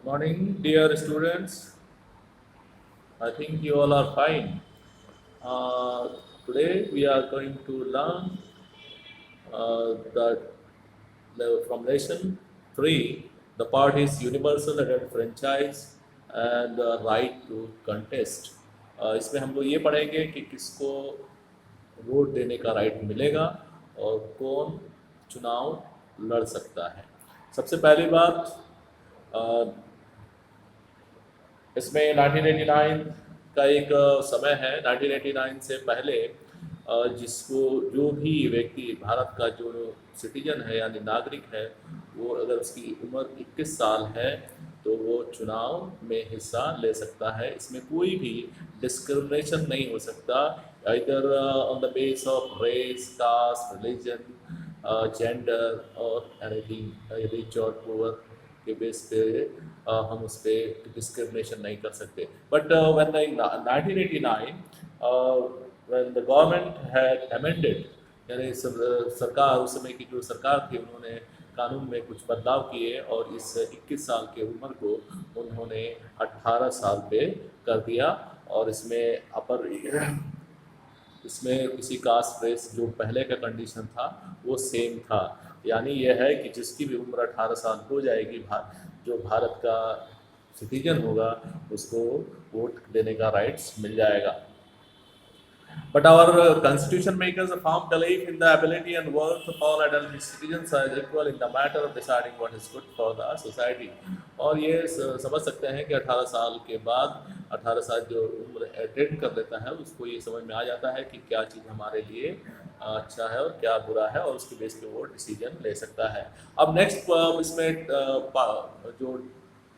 Good morning, dear students. I think you all are fine. Uh, Today we are going to learn from lesson 3. The part is universal adult franchise and the right to contest. इसमें हम लोग ये पढ़ेंगे कि किसको vote देने का right मिलेगा और कौन चुनाव लड़ सकता है। सबसे पहली बात, इसमें 1989 का एक समय है। 1989 से पहले जिसको जो भी व्यक्ति भारत का जो सिटीजन है यानी नागरिक है, वो अगर उसकी उम्र 21 साल है तो वो चुनाव में हिस्सा ले सकता है। इसमें कोई भी डिस्क्रिमिनेशन नहीं हो सकता, इधर on the base of race, caste, religion, gender और एनीथिंग, रिच और पुअर के बेस पे हम उस पर डिस्क्रिमिनेशन नहीं कर सकते। But when in 1989 when the government had amended, यानी सरकार, उस समय की जो सरकार थी, उन्होंने कानून में कुछ बदलाव किए और इस 21 साल की उम्र को उन्होंने 18 साल पे कर दिया। और इसमें किसी कास्ट रेस जो पहले का कंडीशन था वो सेम था, यानी यह है कि जिसकी भी उम्र 18 साल हो जाएगी, जो भारत का सिटीजन होगा उसको वोट देने का राइट्स मिल जाएगा। But our constitution makers a firm belief in the ability and worth of all adult citizens as equal in the matter of deciding what is good for the society. और ये समझ सकते हैं कि 18 साल के बाद, 18 साल जो उम्र अटेंड कर लेता है उसको ये समझ में आ जाता है कि क्या चीज़ हमारे लिए अच्छा है और क्या बुरा है, और उसके बेस पे वो डिसीजन ले सकता है। अब नेक्स्ट इसमें जो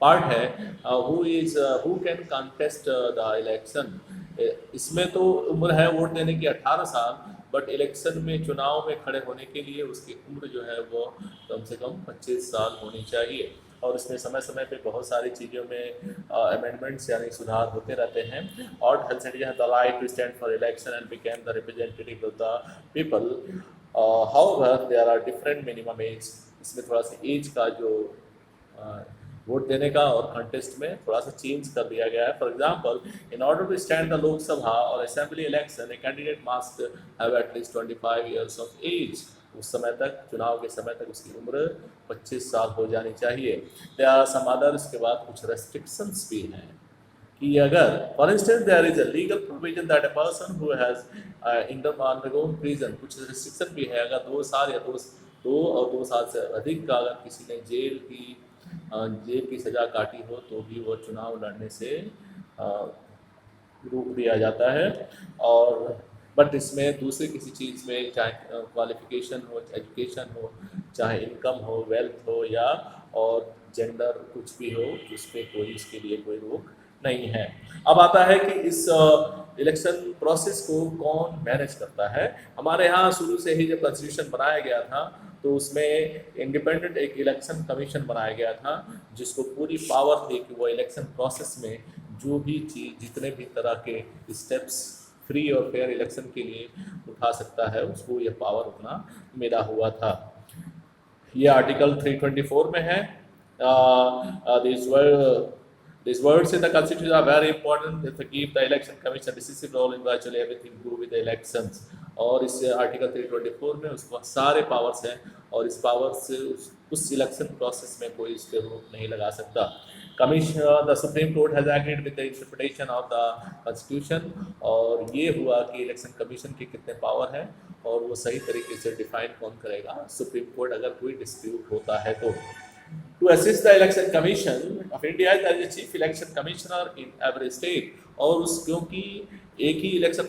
पार्ट है, who can contest the election. इसमें तो उम्र है वोट देने की 18 साल, बट इलेक्शन में, चुनाव में खड़े होने के लिए उसकी उम्र जो है वो कम से कम 25 साल होनी चाहिए। और इसमें समय समय पे बहुत सारी चीज़ों में अमेंडमेंट्स यानी सुधार होते रहते हैं। और the right to stand for election and became the representative of the people. However there are different minimum age. इसमें थोड़ा सा एज का जो वोट देने का और कंटेस्ट में थोड़ा सा चेंज कर दिया गया है। For example, in order to stand the Lok Sabha और assembly election, a candidate must have at least 25 years of age. उस समय तक, चुनाव के समय तक उसकी उम्र 25 साल हो जानी चाहिए। देयर आर सम अदर, इसके बाद कुछ रेस्ट्रिक्शंस भी हैं कि अगर, for instance, there is a legal provision that a person who has undergone prison, कुछ रेस्ट्रिक्शन भी है। अगर 2 साल या 2 साल से अधिक का अगर किसी ने जेल की सज़ा काटी हो तो भी वो चुनाव लड़ने से रोक दिया जाता है। और बट इसमें दूसरे किसी चीज़ में, चाहे क्वालिफिकेशन हो, एजुकेशन हो, चाहे इनकम हो, वेल्थ हो, या और जेंडर कुछ भी हो, उस पर इसके लिए कोई रोक नहीं है। अब आता है कि इस इलेक्शन प्रोसेस को कौन मैनेज करता है। हमारे यहाँ शुरू से ही जब कॉन्स्टिट्यूशन बनाया गया था तो उसमें इंडिपेंडेंट एक इलेक्शन कमीशन बनाया गया था, जिसको पूरी पावर थी कि वो इलेक्शन प्रोसेस में जो भी चीज़, जितने भी तरह के स्टेप्स फ्री और फेयर इलेक्शन के लिए उठा सकता है, उसको ये पावर उतना मिला हुआ था। ये आर्टिकल 324 में है। These words in the constitution are very important to give the election commission decisive role in virtually everything to do with the elections। और इस आर्टिकल 324 में उसको सारे पावर्स हैं, और इस पावर से उस इलेक्शन प्रोसेस में कोई इस पर रोक नहीं लगा सकता। Commission, the Supreme court has agreed with the interpretation of the constitution. और ये हुआ कि इलेक्शन कमीशन के कितने पावर हैं और वो सही तरीके से डिफाइन कौन करेगा, सुप्रीम कोर्ट, अगर कोई डिस्प्यूट होता है तो। To assist the election commission of India, there is a chief election commissioner in every state। और क्योंकि एक ही इलेक्शन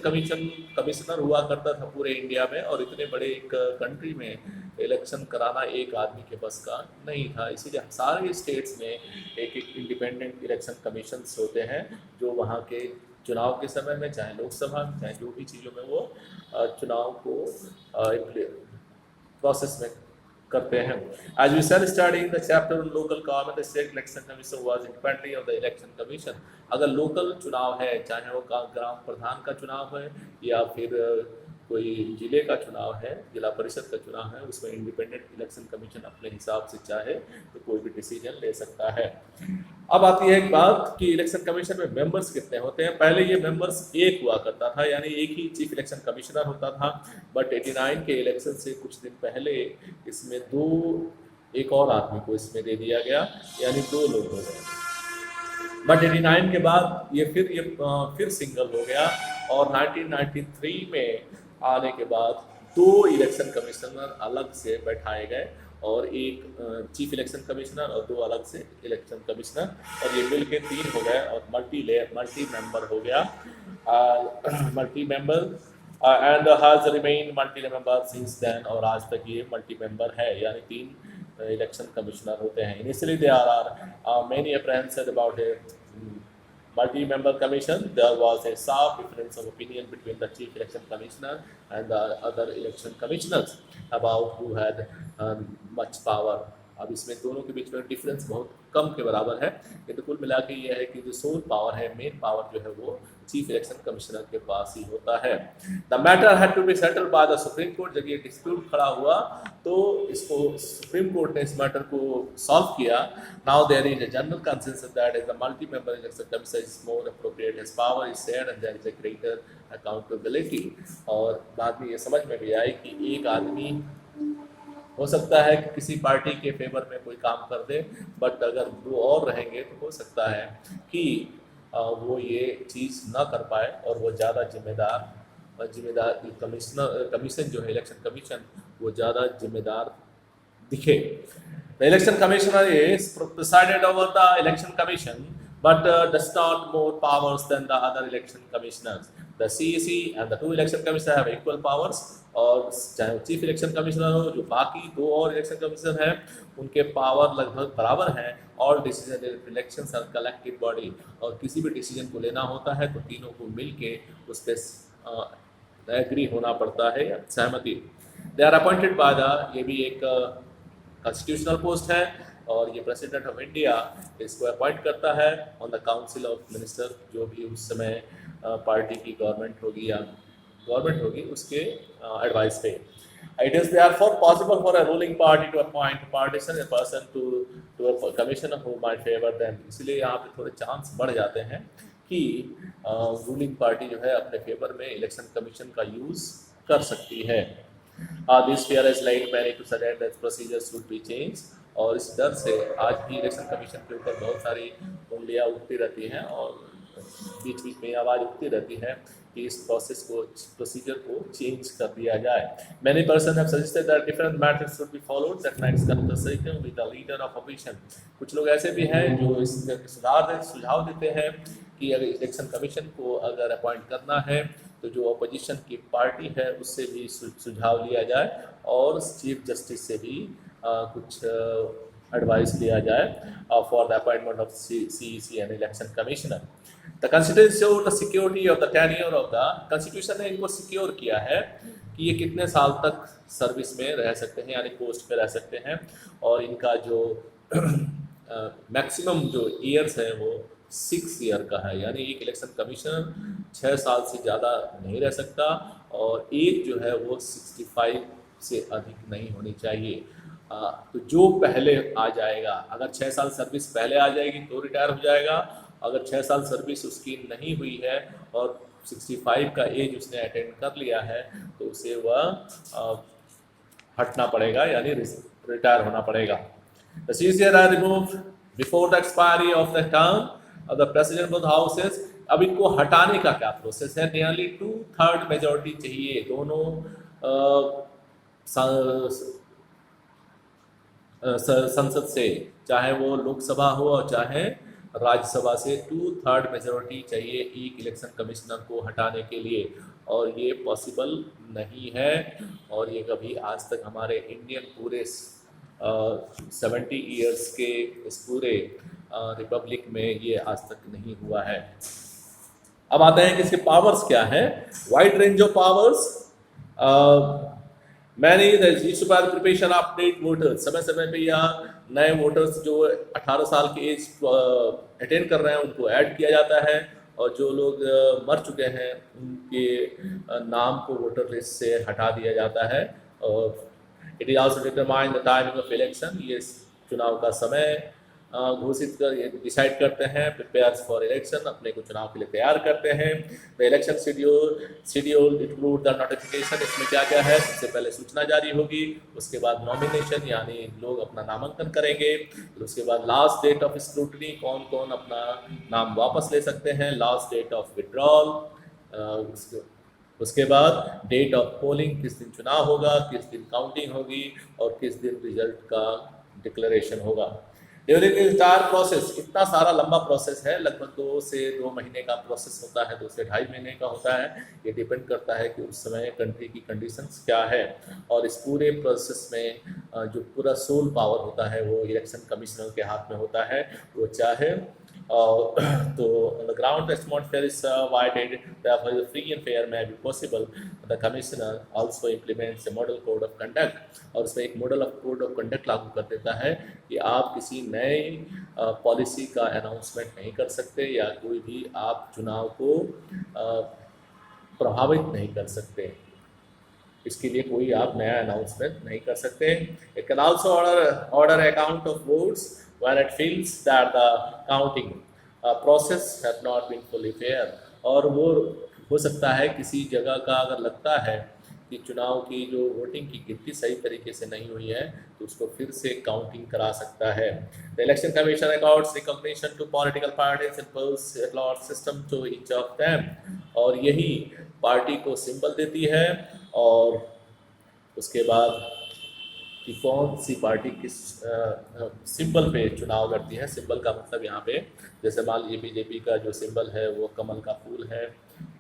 कमिश्नर हुआ करता था पूरे इंडिया में, और इतने बड़े एक कंट्री में इलेक्शन कराना एक आदमी के बस का नहीं था, इसीलिए सारे स्टेट्स में एक एक इंडिपेंडेंट इलेक्शन कमीशंस होते हैं, जो वहाँ के चुनाव के समय में, चाहे लोकसभा में, चाहे जो भी चीज़ों में, वो चुनाव को प्रोसेस में करते हैं। As we shall study in the chapter on local government, the state election commission was independently of the election commission। अगर लोकल चुनाव है, चाहे वो ग्राम प्रधान का चुनाव है या फिर कोई जिले का चुनाव है, जिला परिषद का चुनाव है, उसमें इंडिपेंडेंट इलेक्शन कमीशन अपने हिसाब से चाहे तो कोई भी डिसीजन ले सकता है। अब आती है एक बात कि इलेक्शन कमीशन में मेंबर्स कितने होते हैं। पहले ये मेंबर्स एक हुआ करता था, यानी एक ही चीफ इलेक्शन कमिश्नर होता था, बट 89 के इलेक्शन से कुछ दिन पहले इसमें एक और आदमी को इसमें दे दिया गया, यानी 2 लोग हो गए। बट 89 के बाद ये फिर सिंगल हो गया, और 1993 में आने के बाद 2 इलेक्शन कमिश्नर अलग से बैठाए गए, और एक चीफ इलेक्शन कमिश्नर और 2 अलग से इलेक्शन कमिश्नर, और ये मिल के 3 हो गए, और मल्टी मेंबर हो गया, multi member and has remain multi member since then. और आज तक ये मल्टी मेंबर है, यानी 3 इलेक्शन कमिश्नर होते हैं। Initially there are many apprehensions about a multi-member commission. There was a sharp difference of opinion between the chief election commissioner and the other election commissioners about who had much power. अब इसमें दोनों के बीच में difference बहुत कम के बराबर है, लेकिन कुल मिला के ये है कि जो सोल पावर है, मेन पावर जो है वो चीफ इलेक्शन कमिश्नर के पास ही होता है। The matter had to be settled by the Supreme Court. जब ये डिस्प्यूट खड़ा हुआ तो इसको सुप्रीम कोर्ट ने इस मैटर को सॉल्व किया। Now there is a general consensus that is the multi member election commissioner is more appropriate, his power is shared and there is a greater accountability. और बाद में ये समझ में भी आई कि एक आदमी हो सकता है कि किसी पार्टी के फेवर में कोई काम कर दे, बट अगर 2 और रहेंगे तो हो सकता है कि वो ये चीज़ ना कर पाए, और वो ज़्यादा जिम्मेदार कमीशन जो है इलेक्शन कमीशन, वो ज़्यादा जिम्मेदार दिखे। The election commissioner is presided over the election commission but does not more powers than the other election commissioners. The CEC and the 2 election commissioners have equal powers, और चाहे chief election commissioner हो, जो बाकी 2 और election commissioner हैं, उनके power लगभग बराबर हैं। All decision elections are collective body, और किसी भी डिसीजन को लेना होता है तो तीनों को मिल के उस पर एग्री होना पड़ता है, या सहमति। They are appointed by the, ये भी एक कॉन्स्टिट्यूशनल पोस्ट है, और ये प्रेसिडेंट ऑफ इंडिया इसको अपॉइंट करता है on the council of minister, जो भी उस समय पार्टी की गवर्नमेंट होगी उसके एडवाइस पे। It is therefore possible for a ruling party to appoint partisan a person to a commissioner who might favour them. इसलिए यहाँ पे थोड़े चांस बढ़ जाते हैं कि रूलिंग पार्टी जो है अपने फेवर में इलेक्शन कमीशन का यूज़ कर सकती है। This fear is like many to suggest that procedures should be change, और इस डर से आज भी इलेक्शन कमीशन के ऊपर बहुत सारी उंगलियां उठती रहती हैं, और बीच बीच में आवाज़ उठती रहती है कि इस प्रोसीजर को चेंज कर दिया जाए। Many person have suggested that different methods should be followed that might consult with the leader of opposition. कुछ लोग ऐसे भी हैं जो इस सुझाव देते हैं कि अगर इलेक्शन कमीशन को अगर अपॉइंट करना है तो जो अपोजिशन की पार्टी है उससे भी सुझाव लिया जाए, और चीफ जस्टिस से भी कुछ एडवाइस लिया जाए for the appointment of CEC and election commissioner. The constitution show the security of the tenure of the, constitution ने इनको सिक्योर किया है कि ये कितने साल तक सर्विस में रह सकते हैं, यानी पोस्ट पे रह सकते हैं, और इनका जो मैक्सिमम जो ईयर्स है वो 6 ईयर का है, यानी एक इलेक्शन कमिश्नर 6 साल से ज़्यादा नहीं रह सकता, और एज जो है वो 65 से अधिक नहीं होनी चाहिए। तो जो पहले आ जाएगा, अगर 6 साल सर्विस पहले आ जाएगी तो रिटायर हो जाएगा, अगर 6 साल सर्विस उसकी नहीं हुई है और 65 का एज उसने अटेंड कर लिया है तो उसे वह हटना पड़ेगा, यानी रिटायर होना पड़ेगा। The CCR are removed before the expiry of the term of the president of the houses। अब इनको हटाने का क्या प्रोसेस है? नियरली 2/3 मेजोरिटी चाहिए दोनों संसद से, चाहे वो लोकसभा हो और चाहे राज्यसभा से 2/3 मेजोरिटी चाहिए एक इलेक्शन कमिश्नर को हटाने के लिए, और ये पॉसिबल नहीं है, और ये कभी आज तक हमारे इंडियन पूरे 70 ईयर्स के इस पूरे रिपब्लिक में ये आज तक नहीं हुआ है। अब आते हैं कि इसके पावर्स क्या है। Wide range of powers, many preparation update voters, समय समय पे या नए वोटर्स जो 18 साल के एज अटेंड कर रहे हैं उनको ऐड किया जाता है, और जो लोग मर चुके हैं उनके नाम को वोटर लिस्ट से हटा दिया जाता है। और it is also determine the timing of election, ये चुनाव का समय घोषित कर डिसाइड करते हैं, प्रिपेयर्स फॉर इलेक्शन, अपने को चुनाव के लिए तैयार करते हैं। The election schedule include the notification, इसमें क्या क्या है, सबसे पहले सूचना जारी होगी, उसके बाद नॉमिनेशन यानी लोग अपना नामांकन करेंगे, फिर उसके बाद लास्ट डेट ऑफ स्क्रूटनी, कौन कौन अपना नाम वापस ले सकते हैं, लास्ट डेट ऑफ विड्रॉल, उसके बाद डेट ऑफ पोलिंग, किस दिन चुनाव होगा, किस दिन काउंटिंग होगी और किस दिन रिजल्ट का डिक्लेरेशन होगा। ड्यूरिंग दिस एंटायर प्रोसेस, इतना सारा लंबा प्रोसेस है, लगभग 2 से 2 महीने का प्रोसेस होता है, 2 से 2.5 महीने का होता है। ये डिपेंड करता है कि उस समय कंट्री की कंडीशंस क्या है, और इस पूरे प्रोसेस में जो पूरा सोल पावर होता है वो इलेक्शन कमिश्नर के हाथ में होता है। वो चाहे तो on the ground atmosphere is widened, therefore the free and fair may be possible. The commissioner also implements a model code of conduct, और उसमें एक model of code of conduct लागू कर देता है कि आप किसी नए पॉलिसी का अनाउंसमेंट नहीं कर सकते, या कोई भी आप चुनाव को प्रभावित नहीं कर सकते, इसके लिए कोई आप नया अनाउंसमेंट नहीं कर सकते। It can also order account of votes when it feels that the counting process has not been fully fair, और वो हो सकता है किसी जगह का अगर लगता है कि चुनाव की जो वोटिंग की गिनती सही तरीके से नहीं हुई है तो उसको फिर से काउंटिंग करा सकता है। The election commission accords recognition to political parties and puts allot system to each of them, और यही पार्टी को सिंबल देती है, और उसके बाद कि कौन सी पार्टी किस सिंबल पे चुनाव लड़ती है। सिंबल का मतलब यहाँ पे जैसे मान लीजिए बीजेपी का जो सिंबल है वो कमल का फूल है,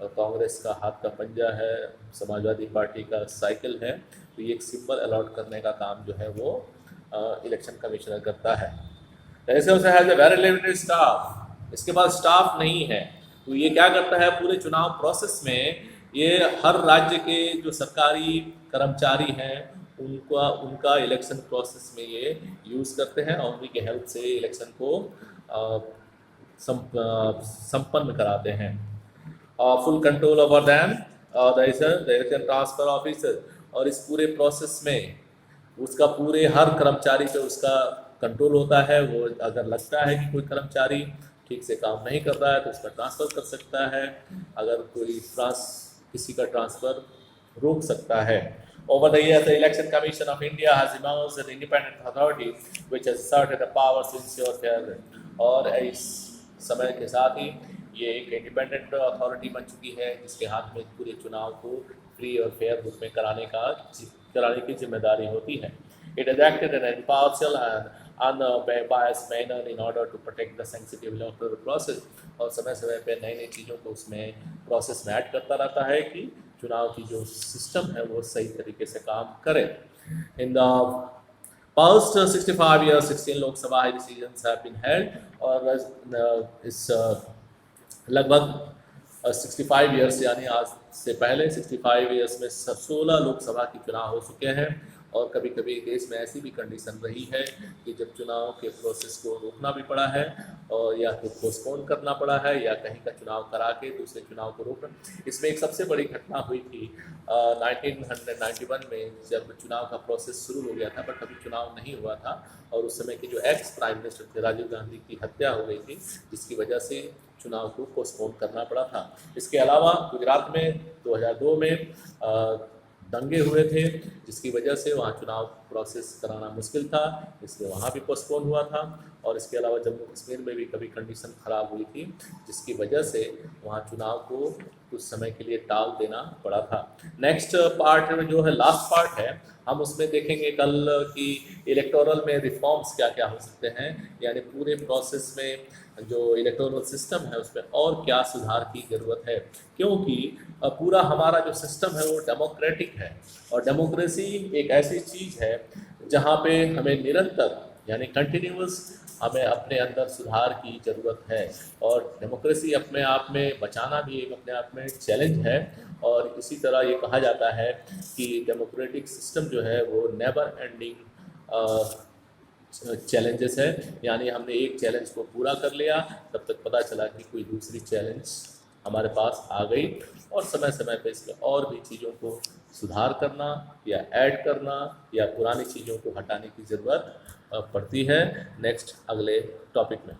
और कांग्रेस का हाथ का पंजा है, समाजवादी पार्टी का साइकिल है, तो ये एक सिंबल अलॉट करने का काम जो है वो इलेक्शन कमिश्नर करता है। ऐसे उसे has a very limited staff, इसके पास स्टाफ नहीं है, तो ये क्या करता है पूरे चुनाव प्रोसेस में, ये हर राज्य के जो सरकारी कर्मचारी हैं उनका इलेक्शन प्रोसेस में ये यूज़ करते हैं, और उन्हीं के हेल्प से इलेक्शन को संपन्न कराते हैं। Full control over them the election transfer officer, और इस पूरे प्रोसेस में उसका पूरे हर कर्मचारी पे उसका कंट्रोल होता है। वो अगर लगता है कि कोई कर्मचारी ठीक से काम नहीं कर रहा है तो उसका ट्रांसफ़र कर सकता है, अगर कोई किसी का ट्रांसफ़र रोक सकता है। Over the years, the Election Commission of India has emerged as an independent authority which has asserted the power to ensure fair, और इस समय के साथ ही ये एक इंडिपेंडेंट अथॉरिटी बन चुकी है जिसके हाथ में पूरे चुनाव को फ्री और फेयर रूप में कराने की जिम्मेदारी होती है। It has acted in an impartial and unbiased manner in order to protect the sensitive electoral process, और समय समय पे नई नई चीज़ों को उसमें प्रोसेस में ऐड करता रहता है कि चुनाव की जो सिस्टम है वो सही तरीके से काम करे। In the past 65 years 16 Lok Sabha decisions have been held, और इस लगभग 65 years यानी आज से पहले 65 years में 16 लोकसभा के चुनाव हो चुके हैं, और कभी कभी देश में ऐसी भी कंडीशन रही है कि जब चुनाव के प्रोसेस को रोकना भी पड़ा है, और या तो पोस्टपोन करना पड़ा है, या कहीं का चुनाव करा के दूसरे चुनाव को रोकना। इसमें एक सबसे बड़ी घटना हुई थी 1991 में, जब चुनाव का प्रोसेस शुरू हो गया था बट अभी चुनाव नहीं हुआ था, और उस समय के जो एक्स प्राइम मिनिस्टर थे राजीव गांधी की हत्या हो गई थी, जिसकी वजह से चुनाव को पोस्टपोन करना पड़ा था। इसके अलावा गुजरात में 2002 में दंगे हुए थे, जिसकी वजह से वहाँ चुनाव प्रोसेस कराना मुश्किल था, इसलिए वहाँ भी पोस्टपोन हुआ था। और इसके अलावा जम्मू कश्मीर में भी कभी कंडीशन ख़राब हुई थी, जिसकी वजह से वहाँ चुनाव को कुछ समय के लिए टाल देना पड़ा था। नेक्स्ट पार्ट में जो है लास्ट पार्ट है, हम उसमें देखेंगे कल कि इलेक्टोरल में रिफॉर्म्स क्या क्या हो सकते हैं, यानी पूरे प्रोसेस में जो इलेक्टोरल सिस्टम है उसमें और क्या सुधार की ज़रूरत है, क्योंकि पूरा हमारा जो सिस्टम है वो डेमोक्रेटिक है, और डेमोक्रेसी एक ऐसी चीज़ है जहाँ पे हमें निरंतर यानी कंटिन्यूअस हमें अपने अंदर सुधार की ज़रूरत है, और डेमोक्रेसी अपने आप में बचाना भी एक अपने आप में चैलेंज है। और इसी तरह ये कहा जाता है कि डेमोक्रेटिक सिस्टम जो है वो नेवर एंडिंग चैलेंजेस है, यानी हमने एक चैलेंज को पूरा कर लिया तब तक पता चला कि कोई दूसरी चैलेंज हमारे पास आ गई, और समय समय पे इसमें और भी चीज़ों को सुधार करना या ऐड करना या पुरानी चीज़ों को हटाने की ज़रूरत पड़ती है नेक्स्ट अगले टॉपिक में।